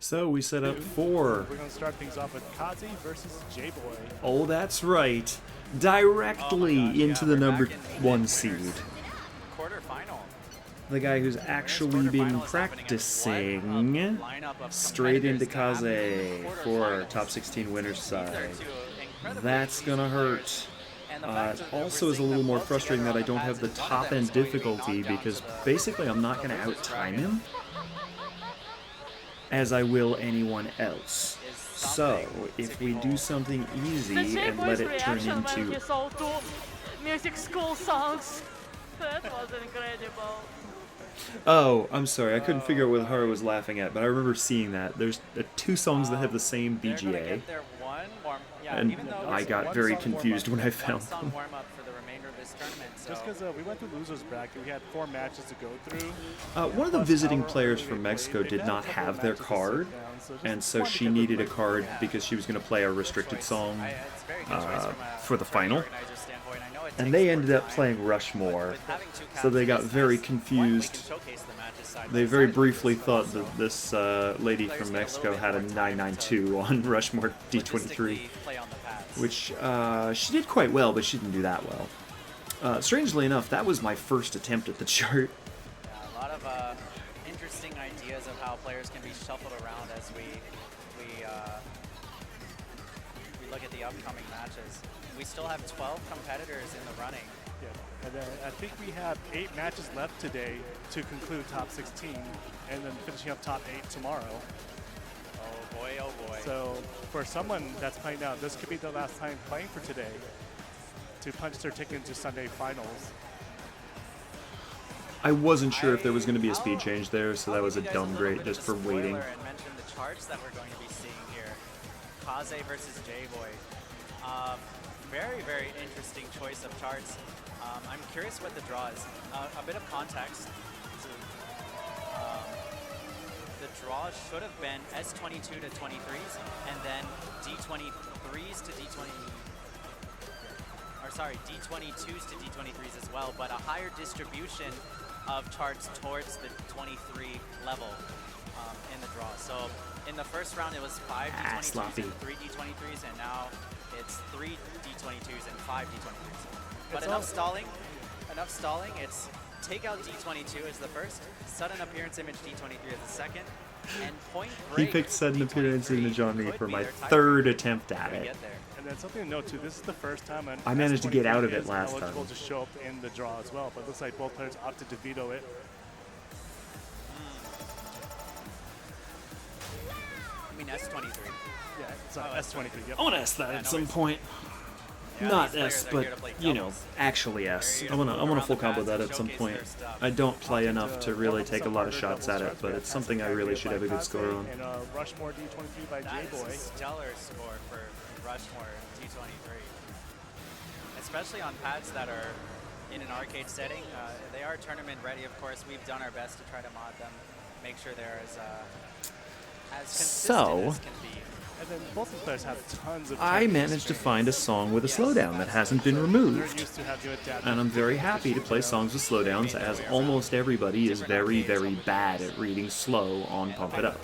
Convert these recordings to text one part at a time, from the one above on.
So we set up for... We're going to start things off with Kaze versus jboy. Oh, that's right. Directly into the number 1 seed. Quarterfinal. The guy who's actually been practicing straight into Kaze for top 16 winners side. That's gonna hurt. It also is a little more frustrating that I don't have the top end difficulty because basically I'm not gonna out-time him as I will anyone else. So, if we do something easy and let it turn into... music school songs. That was incredible. Oh, I'm sorry, I couldn't figure out what Haru was laughing at, but I remember seeing that. There's 2 songs that have the same BGA, and I got very confused when I found them. Just because we went through losers bracket, we had 4 matches to go through. One of the visiting players from Mexico did not have their card, and so she needed a card because she was going to play a restricted song for the final. And they ended up playing Rushmore, so they got very confused. They very briefly thought that this lady from Mexico had a 992 on Rushmore D23, which she did quite well, but she didn't do that well. Strangely enough, that was my first attempt at the chart. Yeah, a lot of interesting ideas of how players can be shuffled around as we look at the upcoming matches. We still have 12 competitors in the running. Yeah, and then I think we have 8 matches left today to conclude top 16, and then finishing up top 8 tomorrow. Oh boy, oh boy. So for someone that's playing now, this could be the last time playing for today to punch their ticket into Sunday finals. I wasn't sure if there was going to be a speed change there, so that was a dumb grade just for waiting. And mention the charts that we're going to be seeing here. Kaze versus jboy. Very, very interesting choice of charts. I'm curious what the draw is. A bit of context. The draw should have been S22 to 23s, and then D23s to D20, or sorry, D22s to D23s as well, but a higher distribution of charts towards the 23 level in the draw. So in the first round, it was 5 D22s and 3 D23s, and now it's 3 D22s and 5 D23s. But enough stalling. It's take out D22 as the first, sudden appearance image D23 as the second, and point break. He picked sudden appearance image on me for my 3rd attempt at it. And then something to note too, this is the first time I managed to get out of it last time. Eligible to show up in the draw as well, but it looks like both players opted to veto it. I mean S23. Yeah, it's S23. Yep. I want to ask that at some point. Not S, but, you know, actually S. I wanna full combo that at some point. I don't play enough to really take a lot of shots at it, but it's something I really should have a good score on. And Rushmore D23 by That is jboy. a stellar score for Rushmore D23. Especially on pads that are in an arcade setting. They are tournament ready, of course. We've done our best to try to mod them, make sure they're as consistent as can be. And then both of the players have tons of I managed to find a song with a slowdown that hasn't been removed. And I'm very happy to play songs with slowdowns, as almost everybody is very, very bad at reading slow on Pump It Up.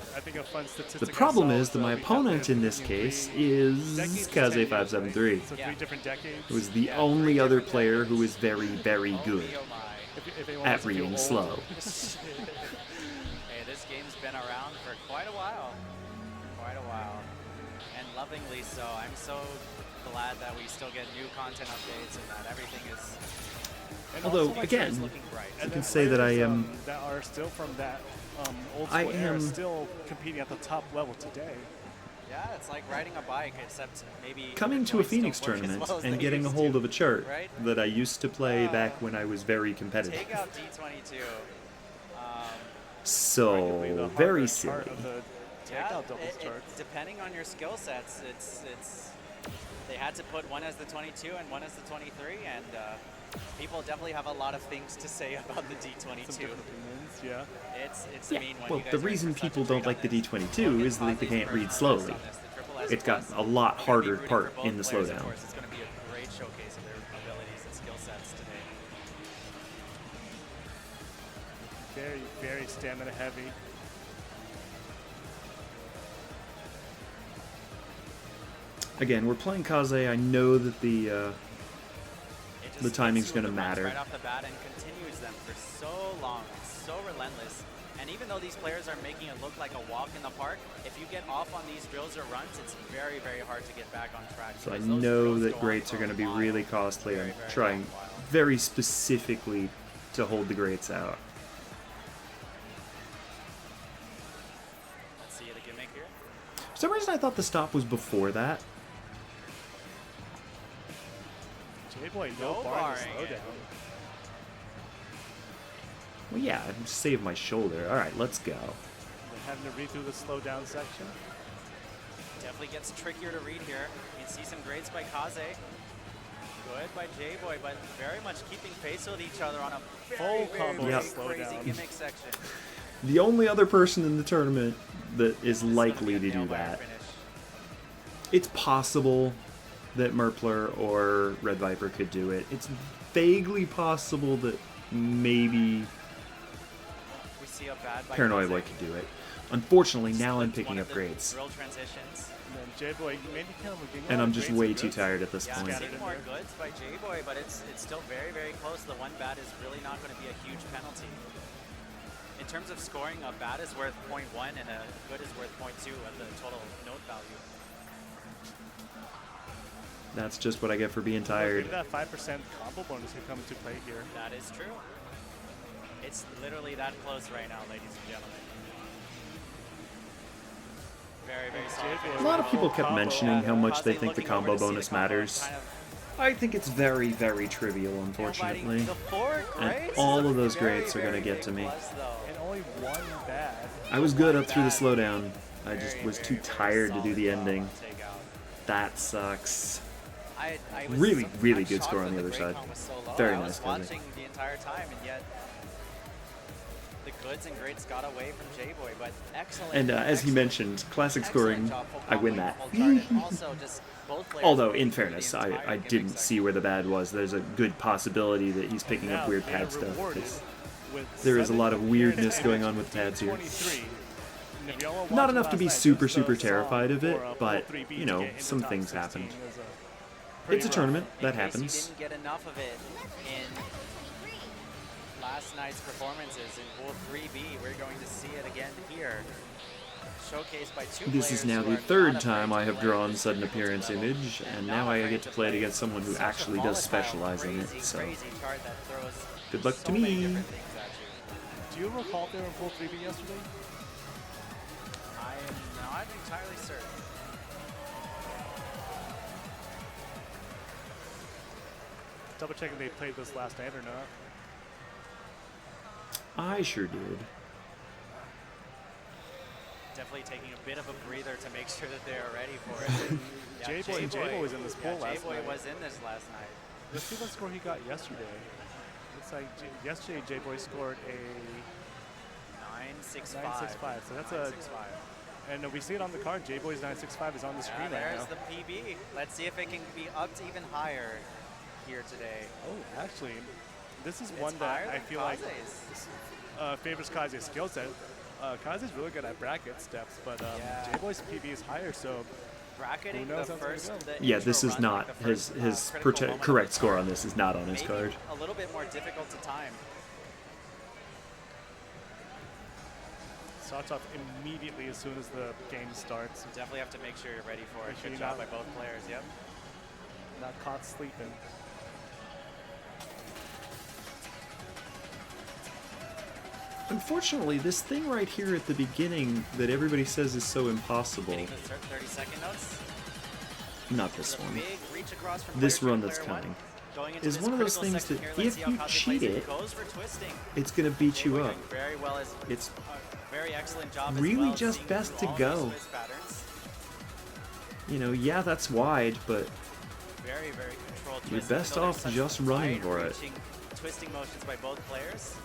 The problem is that my opponent in this case is Kaze573, who is the only other player who is very, very good at reading slow. Hey, this game's been around for quite a while. And lovingly so. I'm so glad that we still get new content updates and that everything is... Although, again, you can say that I am... that are still from that old school era still competing at the top level today. Yeah, it's like riding a bike, except maybe... Coming to a Phoenix tournament and getting a hold of a chart right? that I used to play back when I was very competitive. Take out D22. So, very silly. Yeah, depending on your skill sets, they had to put one as the 22 and one as the 23, and people definitely have a lot of things to say about the D22. Yeah. It's a mean one. Well, the reason people don't like the D22 is that they can't read slowly. It's got a lot harder part in the slowdown. It's going to be a great showcase of their abilities and skill sets today. Very, very stamina heavy. Again, we're playing Kaze. I know that the It just timing's hits you going to with the runs matter. right off the bat and continues them for so long. It's so relentless. And even though these players are making it look like a walk in the park, if you get off on these drills or runs, it's very, very hard to get back on track. So I because those know drills that go on greats for are going to a be while. really costly. Very, I'm very trying long while. very specifically to hold the greats out. Let's see the gimmick here. For some reason, I thought the stop was before that. J-Boy, No no bar barring slow it. down. Well, yeah, I saved my shoulder. All right, let's go. They're having to read through the slow down section. Definitely gets trickier to read here. You can see some grades by Kaze. Good by J-Boy, but very much keeping pace with each other on a Full very, combo very Yep. crazy slowdown. gimmick section. The only other person in the tournament that is This is gonna likely be to a do nail-biter that. finish. It's possible that Merpler or Red Viper could do it. It's vaguely possible that maybe We see a bad by Paranoid Kaze. Boy could do it. Unfortunately, now I'm Slipped picking one up of the grades. drill transitions. And then J-Boy, maybe kind of looking And I'm just way too tired at this Yeah, I'm point. seeing more goods by J-Boy, but it's still very, very close. The one bad is really not going to be a huge penalty. In terms of scoring, a bad is worth 0.1 and a good is worth 0.2 at the total note value. That's just what I get for being tired. Maybe that 5% combo bonus could come into play here. That is true. It's literally that close right now, ladies and gentlemen. Very, very solid. J-Boy A lot of with people full kept combo. mentioning how much they Kaze think the looking over combo to see the bonus combo and matters. kind of I think it's very, very trivial, nail-biting unfortunately. the four And grades. all of those Very, grades are going to very get to big me. plus, though. And only one bad. I was good up through the Bad. slowdown. I just Very, was very, too very tired to do solid the job ending. on takeout. That sucks. I was Really, I'm really good shocked score on that the other grade side. count was so low. Very I nice was physics. watching the entire time, and yet the goods and grades got away from J-Boy, but excellent. And as he excellent- mentioned, classic excellent scoring, job full I win comboing that. full chart, and also just both players Although, working in through the fairness, entire I gimmick didn't section. see where the bad was. There's a good possibility that he's picking up Now, weird they pad are stuff. rewarded 'Cause with there is a lot of 7 weirdness appearances going in on with pads here. 23. And if y'all were Not watching enough to last be night, super, just the super song terrified of it, for, but, full 3B you to know, get into some top things 16 happen. is, It's a pretty rough. tournament. That In case happens. you didn't get enough of it in last night's performances in Pool 3B, we're going to see it again here. Showcased by two This is players now who the are third not time afraid I to have play drawn at sudden this appearance level, image, and not now I afraid get to to play it play against someone who such a actually does volatile, specialize in it. crazy, So crazy chart that throws good luck so to many me. different things at you. Do you recall if they were in full 3B yesterday? I am not entirely certain. Double checking they played this last night or not. I sure did. Definitely taking a bit of a breather to make sure that they are ready for it. J-Boy was in this pool last J-Boy night. was in this last night. Let's see what score he got yesterday. Looks like yesterday J-Boy scored a 965. 965. So that's a, 965. and we see it on the card. J-Boy's 965 is on the screen right There's now. the PB. Let's see if it can be upped even higher here today. Oh, actually, this is It's one that higher I than feel like Kaze's. favors Kaze's skill set. Kaze's really good at bracket steps, but Yeah. J-Boy's PB is higher, so Bracketing Who knows the how it's gonna first. go? The Yeah, intro this is run, not like the his first, critical moment of correct the score card. on this is not on his Maybe card. a little bit more difficult to time. starts off immediately as soon as the game starts. Definitely have to make sure you're ready for it. Make sure Good you're job by not- both players. Yep. Not caught sleeping. Unfortunately, this thing right here at the beginning that everybody says is so impossible, Getting the 30-second notes. not this The one, big reach across from this player two run to that's player one. coming, Going into is this one of those critical things section that here, let's if see how you Kaze cheat plays it, goes for twisting. it's going to beat you J-Boy up. doing very well as It's very excellent job as really well, just seeing best through to all go. these twist patterns. You know, yeah, that's wide, but Very, very controlled You're twist. best Even though off there's just such running for it. wide-reaching Twisting motions by both players.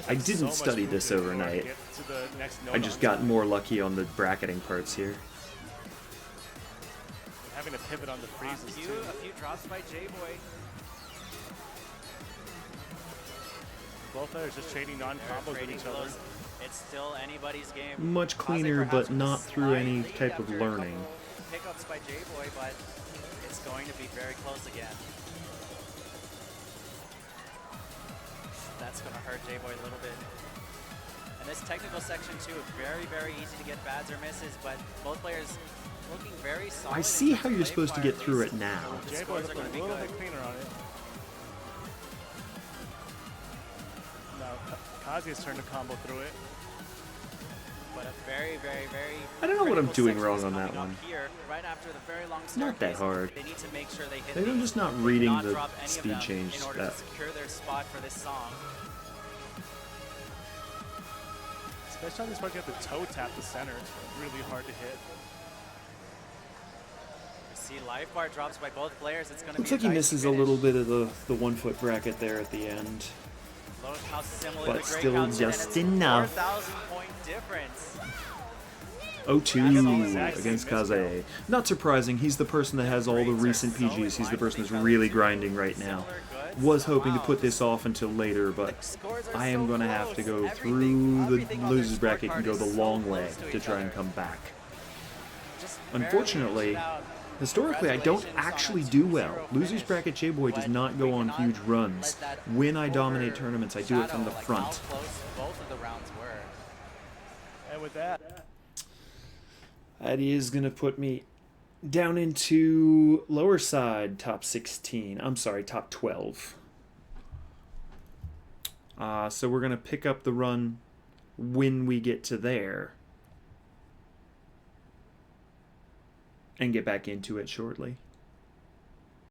I didn't study this overnight. I just got more lucky on the bracketing parts here. Having to pivot on the freezes too. A few drops by J-Boy. Both players just trading non-combos with each other. It's still anybody's game. Much cleaner, but not through any type of learning. Pickups by jboy, but it's going to be very close again. That's going to hurt jboy a little bit. And this technical section too, very easy to get bads or misses, but both players looking very solid. I see how you're supposed to get through it now. jboy's a little bit cleaner on it. Now Kazuya's turn to combo through it. But a very I don't know what I'm doing critical wrong on section that is one. coming up here, right after the very long Not that staircase. hard. They need to make sure they hit Maybe I'm these. just not They reading cannot the drop any of speed them change in order that. to secure their spot for this song. Especially on this part, you have to toe tap the center. It's really hard to hit. See life bar drops by both players. It's going to Looks be like he misses a little bit of the 1 foot bracket there at the end. Look how similar But the great still counts in, and just it's enough. 4,000 point difference. 0-2 against Kaze. Not surprising, he's the person that has all the recent PGs. He's the person that's really grinding right now. Was hoping to put this off until later, but I am going to have to go through the losers bracket and go the long way to try and come back. Unfortunately, historically I don't actually do well. Losers bracket jboy does not go on huge runs. When I dominate tournaments, I do it from the front. Both of the rounds were. And with that, That is going to put me down into lower side top 16. I'm sorry, top 12. So we're going to pick up the run when we get to there. And get back into it shortly.